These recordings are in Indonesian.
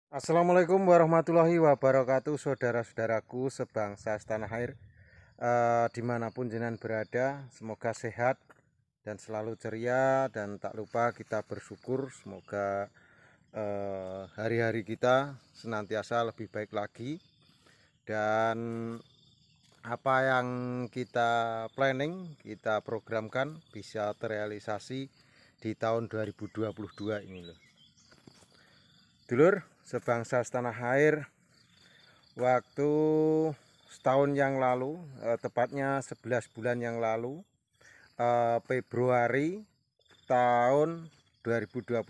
Assalamualaikum warahmatullahi wabarakatuh, saudara-saudaraku sebangsa setanah air, dimanapun jenengan berada. Semoga sehat dan selalu ceria, dan tak lupa kita bersyukur semoga hari-hari kita senantiasa lebih baik lagi, dan apa yang kita planning, kita programkan bisa terrealisasi di tahun 2022 ini loh. Dulur sebangsa setanah air, waktu setahun yang lalu, tepatnya 11 bulan yang lalu, Februari tahun 2021,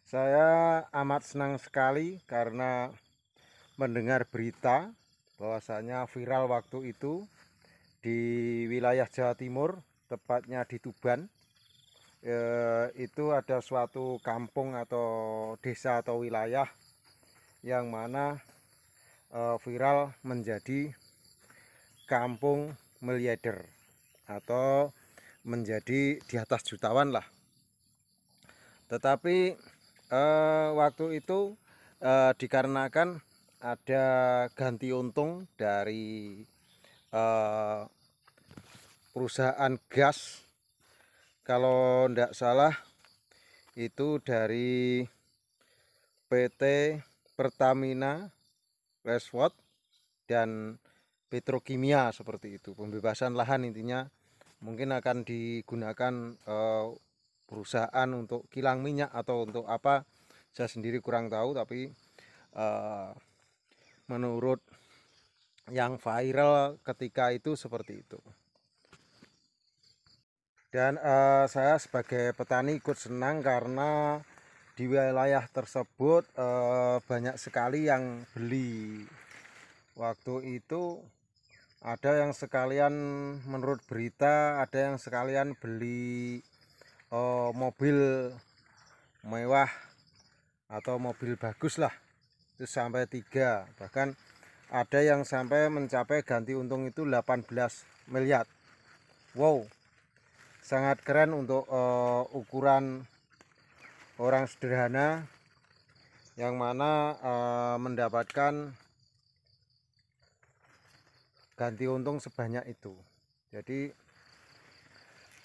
saya amat senang sekali karena mendengar berita bahwasanya viral waktu itu di wilayah Jawa Timur, tepatnya di Tuban. Itu ada suatu kampung atau desa atau wilayah yang mana viral menjadi kampung miliarder atau menjadi di atas jutawan lah. Tetapi waktu itu dikarenakan ada ganti untung dari perusahaan gas, kalau tidak salah itu dari PT Pertamina Reswatt dan petrokimia, seperti itu. Pembebasan lahan intinya, mungkin akan digunakan perusahaan untuk kilang minyak atau untuk apa, saya sendiri kurang tahu, tapi menurut yang viral ketika itu seperti itu. Dan saya sebagai petani ikut senang karena di wilayah tersebut banyak sekali yang beli. Waktu itu ada yang sekalian, menurut berita, ada yang sekalian beli mobil mewah atau mobil bagus lah, itu sampai 3, bahkan ada yang sampai mencapai ganti untung itu 18 miliar. Wow, sangat keren untuk ukuran orang sederhana yang mana mendapatkan ganti untung sebanyak itu. Jadi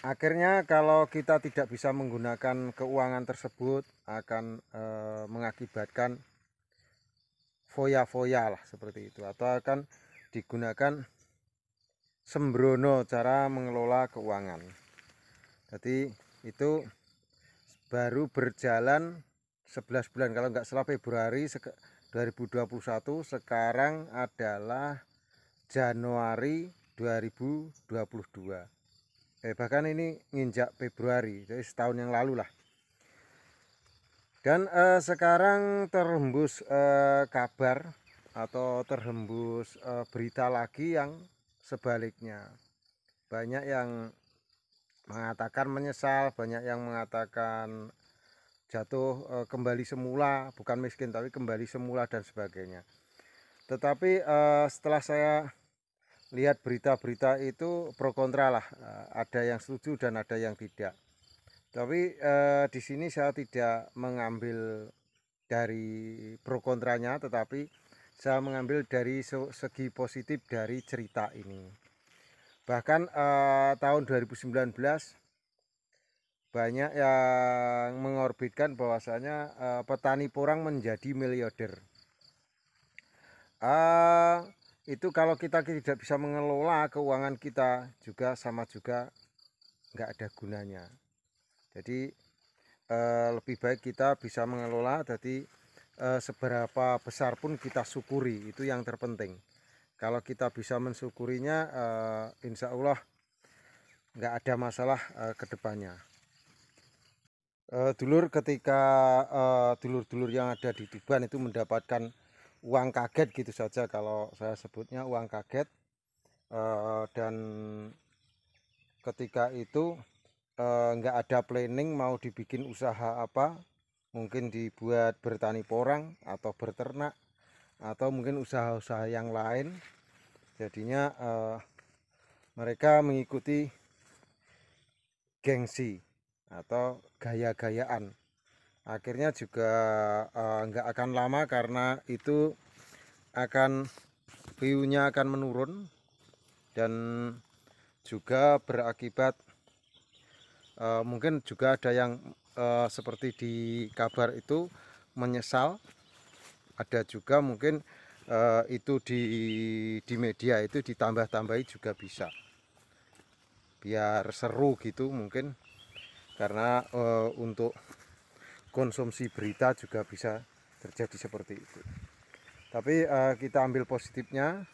akhirnya kalau kita tidak bisa menggunakan keuangan tersebut akan mengakibatkan foya-foya lah, seperti itu, atau akan digunakan sembrono cara mengelola keuangan. Jadi itu baru berjalan 11 bulan, kalau nggak salah Februari 2021, sekarang adalah Januari 2022. Bahkan ini nginjak Februari, jadi setahun yang lalu lah. Dan sekarang terhembus kabar atau terhembus berita lagi yang sebaliknya. Banyak yang mengatakan menyesal, banyak yang mengatakan jatuh kembali semula, bukan miskin tapi kembali semula dan sebagainya. Tetapi setelah saya lihat berita-berita itu pro kontra lah, ada yang setuju dan ada yang tidak. Tapi di sini saya tidak mengambil dari pro kontranya, tetapi saya mengambil dari segi positif dari cerita ini. Bahkan tahun 2019 banyak yang mengorbitkan bahwasanya petani porang menjadi miliarder. Itu kalau kita tidak bisa mengelola keuangan kita juga sama juga nggak ada gunanya. Jadi lebih baik kita bisa mengelola. Jadi seberapa besar pun kita syukuri, itu yang terpenting. Kalau kita bisa mensyukurinya, insya Allah nggak ada masalah ke depannya. Dulur, ketika dulur-dulur yang ada di Tuban itu mendapatkan uang kaget gitu saja, kalau saya sebutnya uang kaget, dan ketika itu nggak ada planning mau dibikin usaha apa, mungkin dibuat bertani porang atau berternak atau mungkin usaha-usaha yang lain. Jadinya mereka mengikuti gengsi atau gaya-gayaan akhirnya juga nggak akan lama karena itu akan view-nya akan menurun dan juga berakibat mungkin juga ada yang seperti di kabar itu menyesal, ada juga mungkin itu di media itu ditambah-tambahi juga bisa biar seru gitu mungkin, karena untuk konsumsi berita juga bisa terjadi seperti itu. Tapi kita ambil positifnya.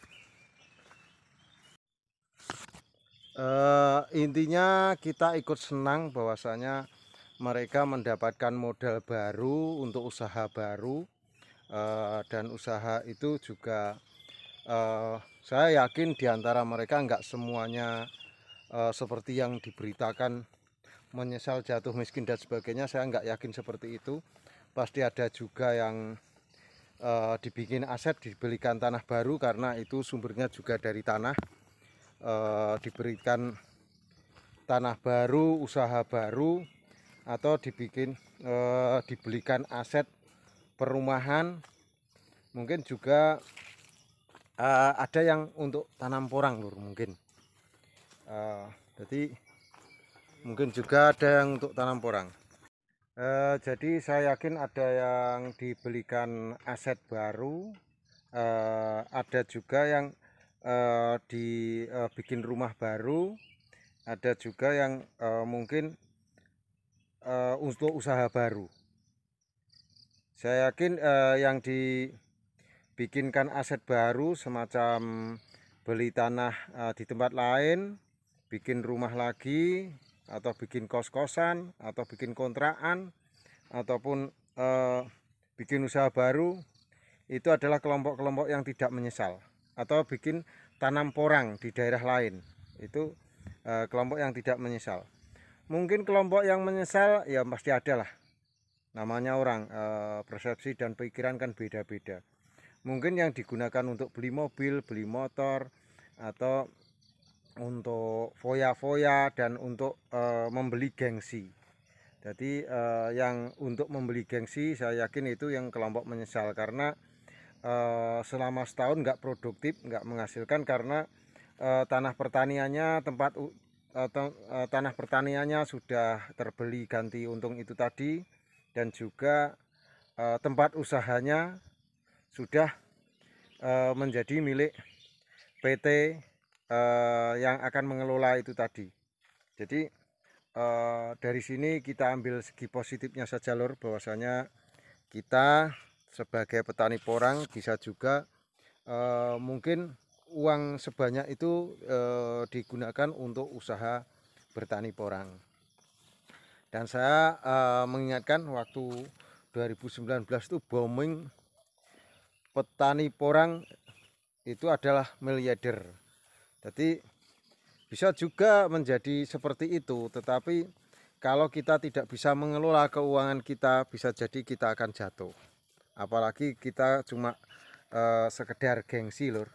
Intinya kita ikut senang bahwasanya mereka mendapatkan modal baru untuk usaha baru, dan usaha itu juga saya yakin diantara mereka nggak semuanya seperti yang diberitakan menyesal jatuh miskin dan sebagainya. Saya nggak yakin seperti itu. Pasti ada juga yang dibikin aset, dibelikan tanah baru karena itu sumbernya juga dari tanah, diberikan tanah baru, usaha baru, atau dibelikan aset perumahan. Mungkin juga ada yang untuk tanam porang lur, mungkin jadi mungkin juga ada yang untuk tanam porang. Jadi saya yakin ada yang dibelikan aset baru, ada juga yang dibikin rumah baru, ada juga yang mungkin untuk usaha baru. Saya yakin yang dibikinkan aset baru semacam beli tanah di tempat lain, bikin rumah lagi, atau bikin kos-kosan, atau bikin kontrakan, ataupun bikin usaha baru, itu adalah kelompok-kelompok yang tidak menyesal. Atau bikin tanam porang di daerah lain, itu kelompok yang tidak menyesal. Mungkin kelompok yang menyesal ya pasti ada lah, namanya orang, persepsi dan pikiran kan beda-beda. Mungkin yang digunakan untuk beli mobil, beli motor, atau untuk foya-foya dan untuk membeli gengsi. Jadi yang untuk membeli gengsi saya yakin itu yang kelompok menyesal, karena selama setahun nggak produktif, nggak menghasilkan, karena tanah pertaniannya tanah pertaniannya sudah terbeli ganti untung itu tadi, dan juga tempat usahanya sudah menjadi milik PT yang akan mengelola itu tadi. Jadi dari sini kita ambil segi positifnya saja lur, bahwasanya kita sebagai petani porang bisa juga mungkin uang sebanyak itu digunakan untuk usaha bertani porang. Dan saya mengingatkan waktu 2019 itu booming petani porang itu adalah miliarder. Jadi bisa juga menjadi seperti itu, tetapi kalau kita tidak bisa mengelola keuangan kita, bisa jadi kita akan jatuh. Apalagi kita cuma sekedar gengsi lur.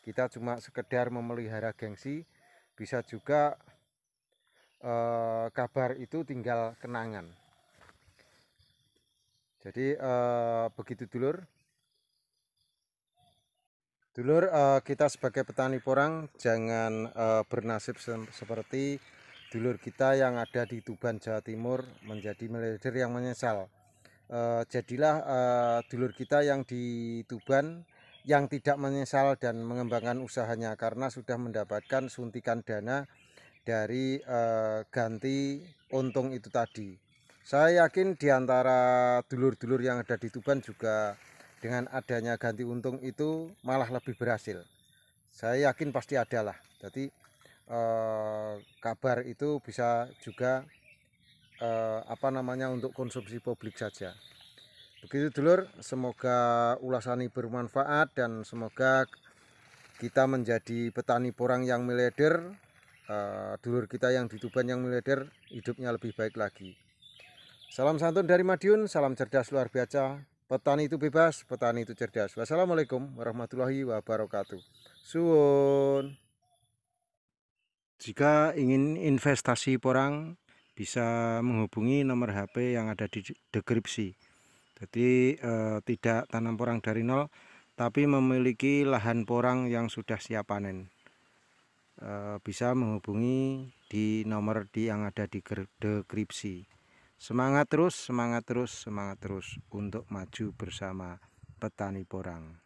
Kita cuma sekedar memelihara gengsi, bisa juga kabar itu tinggal kenangan. Jadi begitu dulur. Dulur, kita sebagai petani porang jangan bernasib seperti dulur kita yang ada di Tuban, Jawa Timur, menjadi miliarder yang menyesal. Jadilah dulur kita yang di Tuban yang tidak menyesal dan mengembangkan usahanya karena sudah mendapatkan suntikan dana dari ganti untung itu tadi. Saya yakin di antara dulur-dulur yang ada di Tuban juga dengan adanya ganti untung itu malah lebih berhasil. Saya yakin pasti ada lah. Jadi kabar itu bisa juga untuk konsumsi publik saja. Begitu dulur, semoga ulasan ini bermanfaat dan semoga kita menjadi petani porang yang miliarder. Dulur kita yang di Tuban yang miliarder hidupnya lebih baik lagi. Salam santun dari Madiun, salam cerdas luar biasa. Petani itu bebas, petani itu cerdas. Wassalamualaikum warahmatullahi wabarakatuh. Suwun. Jika ingin investasi porang, bisa menghubungi nomor HP yang ada di deskripsi. Jadi tidak tanam porang dari nol, tapi memiliki lahan porang yang sudah siap panen. Bisa menghubungi di nomor yang ada di deskripsi. Semangat terus, semangat terus, semangat terus untuk maju bersama petani porang.